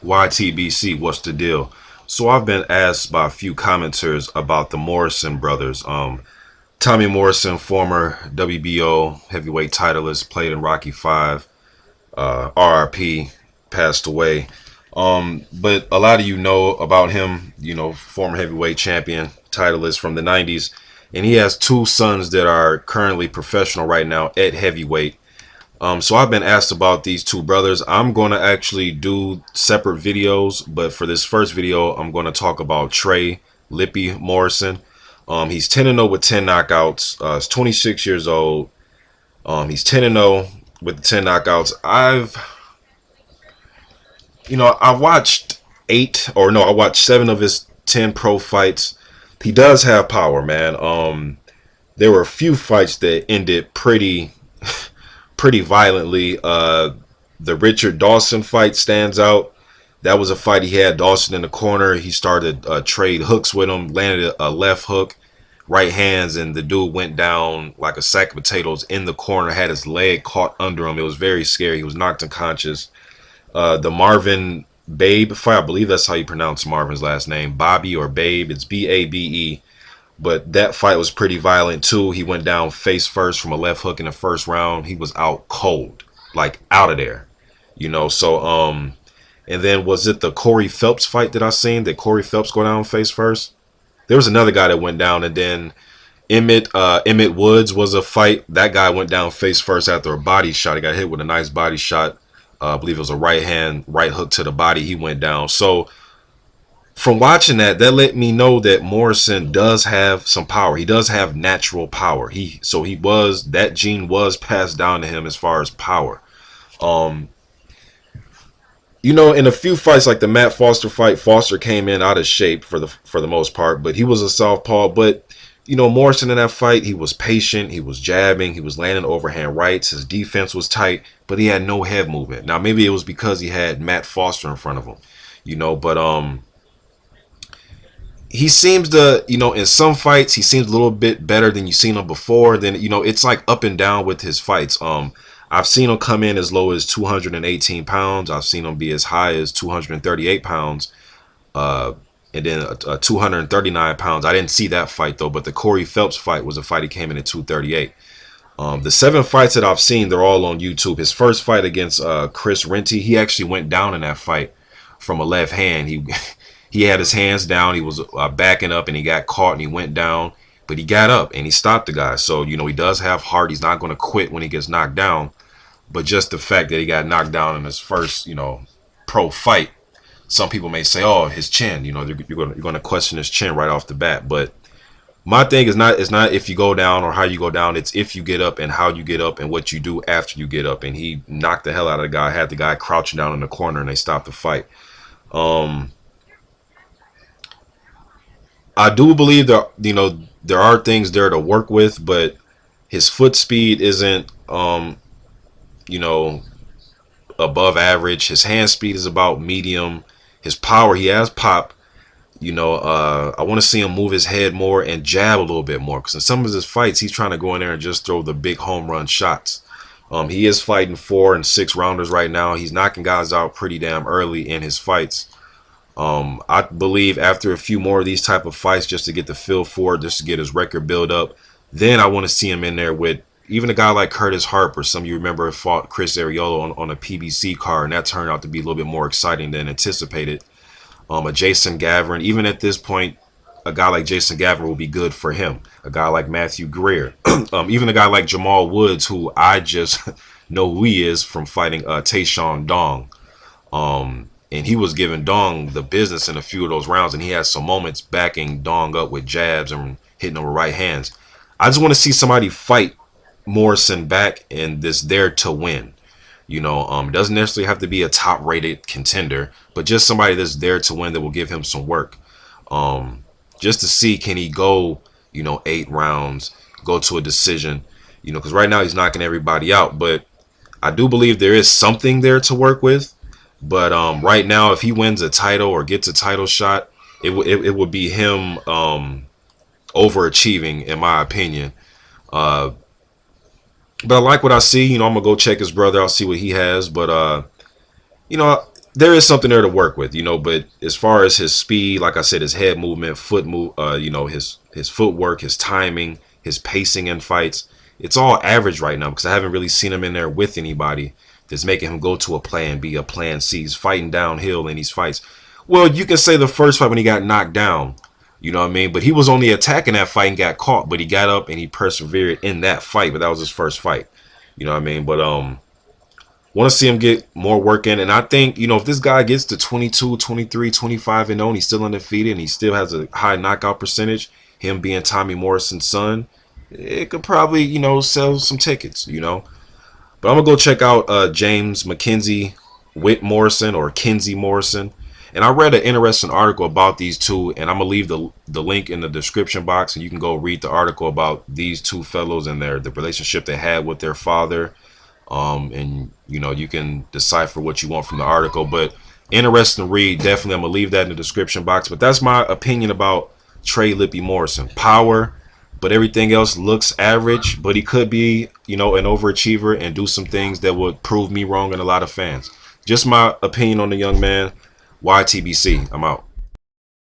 YTBC, what's the deal? So I've been asked by a few commenters about the Morrison brothers. Tommy Morrison, former WBO heavyweight titleist, played in Rocky Five. RIP, passed away. But a lot of you know about him. Former heavyweight champion, titleist from the '90s, and he has two sons that are currently professional right now at heavyweight. So I've been asked about these two brothers. I'm going to actually do separate videos, but for this first video, I'm going to talk about Trey Lippe Morrison. He's 10-0 with 10 knockouts. He's 26 years old. He's 10-0 with the 10 knockouts. I watched I watched 7 of his 10 pro fights. He does have power, man. There were a few fights that ended pretty violently. The Richard Dawson fight stands out. That was a fight he had Dawson in the corner. He started trade hooks with him, landed a left hook, right hands, and the dude went down like a sack of potatoes in the corner, had his leg caught under him. It was very scary. He was knocked unconscious. The Marvin Babe fight, I believe that's how you pronounce Marvin's last name. Bobby or Babe, it's Babe. But that fight was pretty violent too. He went down face first from a left hook in the first round. He was out cold, like out of there, and then was it the Corey Phelps fight that I seen? Did Corey Phelps go down face first? There was another guy that went down, and then Emmett Woods was a fight. That guy went down face first after a body shot. He got hit with a nice body shot. I believe it was a right hook to the body. He went down. So from watching that let me know that Morrison does have some power. He does have natural power. That gene was passed down to him as far as power. In a few fights like the Matt Foster fight, Foster came in out of shape for the most part, but he was a southpaw. But Morrison in that fight, he was patient, he was jabbing, he was landing overhand rights, his defense was tight, but he had no head movement. Now maybe it was because he had Matt Foster in front of him, but he seems to, in some fights, he seems a little bit better than you've seen him before. Then, it's like up and down with his fights. I've seen him come in as low as 218 pounds. I've seen him be as high as 238 pounds. And then 239 pounds. I didn't see that fight, though. But the Corey Phelps fight was a fight he came in at 238. The 7 fights that I've seen, they're all on YouTube. His first fight against Chris Renty, he actually went down in that fight from a left hand. He had his hands down. He was backing up, and he got caught, and he went down. But he got up, and he stopped the guy. So, he does have heart. He's not going to quit when he gets knocked down. But just the fact that he got knocked down in his first, pro fight, some people may say, oh, his chin. You're going to question his chin right off the bat. But my thing is not if you go down or how you go down. It's if you get up and how you get up and what you do after you get up. And he knocked the hell out of the guy, had the guy crouching down in the corner, and they stopped the fight. I do believe that there are things there to work with, but his foot speed isn't above average. His hand speed is about medium. His power, he has pop. I want to see him move his head more and jab a little bit more, because in some of his fights he's trying to go in there and just throw the big home run shots. He is fighting 4 and 6 rounders right now. He's knocking guys out pretty damn early in his fights. I believe after a few more of these type of fights, just to get the feel for it, just to get his record build up, then I want to see him in there with even a guy like Curtis Harper. Some of you remember fought Chris Ariolo on a PBC card, and that turned out to be a little bit more exciting than anticipated. A Jason Gavin, even at this point, a guy like Jason Gavin will be good for him. A guy like Matthew Greer, even a guy like Jamal Woods, who I just know who he is from fighting Tayshawn Dong. And he was giving Dong the business in a few of those rounds, and he had some moments backing Dong up with jabs and hitting him with right hands. I just want to see somebody fight Morrison back in this there to win. It doesn't necessarily have to be a top-rated contender, but just somebody that's there to win that will give him some work. Just to see, can he go, 8 rounds, go to a decision, because right now he's knocking everybody out. But I do believe there is something there to work with. But right now, if he wins a title or gets a title shot, it would be him overachieving, in my opinion. But I like what I see. I'm gonna go check his brother. I'll see what he has. But there is something there to work with, you know. But as far as his speed, like I said, his head movement, foot move, you know, his footwork, his timing, his pacing in fights, it's all average right now because I haven't really seen him in there with anybody that's making him go to a plan B, a plan C. He's fighting downhill in these fights. Well, you can say the first fight when he got knocked down, you know what I mean? But he was only attacking that fight and got caught, but he got up and he persevered in that fight, but that was his first fight. You know what I mean? But want to see him get more work in. And I think, you know, if this guy gets to 22, 23, 25 and 0, and he's still undefeated and he still has a high knockout percentage, him being Tommy Morrison's son, it could probably, you know, sell some tickets, you know. But I'm going to go check out James Mackenzie Witt Morrison, or Kinsey Morrison. And I read an interesting article about these two, and I'm going to leave the link in the description box, and you can go read the article about these two fellows and the relationship they had with their father. And you know, you can decipher what you want from the article, but interesting read. Definitely, I'm gonna leave that in the description box. But that's my opinion about Trey Lippe Morrison. Power, but everything else looks average. But he could be, you know, an overachiever and do some things that would prove me wrong and a lot of fans. Just my opinion on the young man. YTBC. I'm out.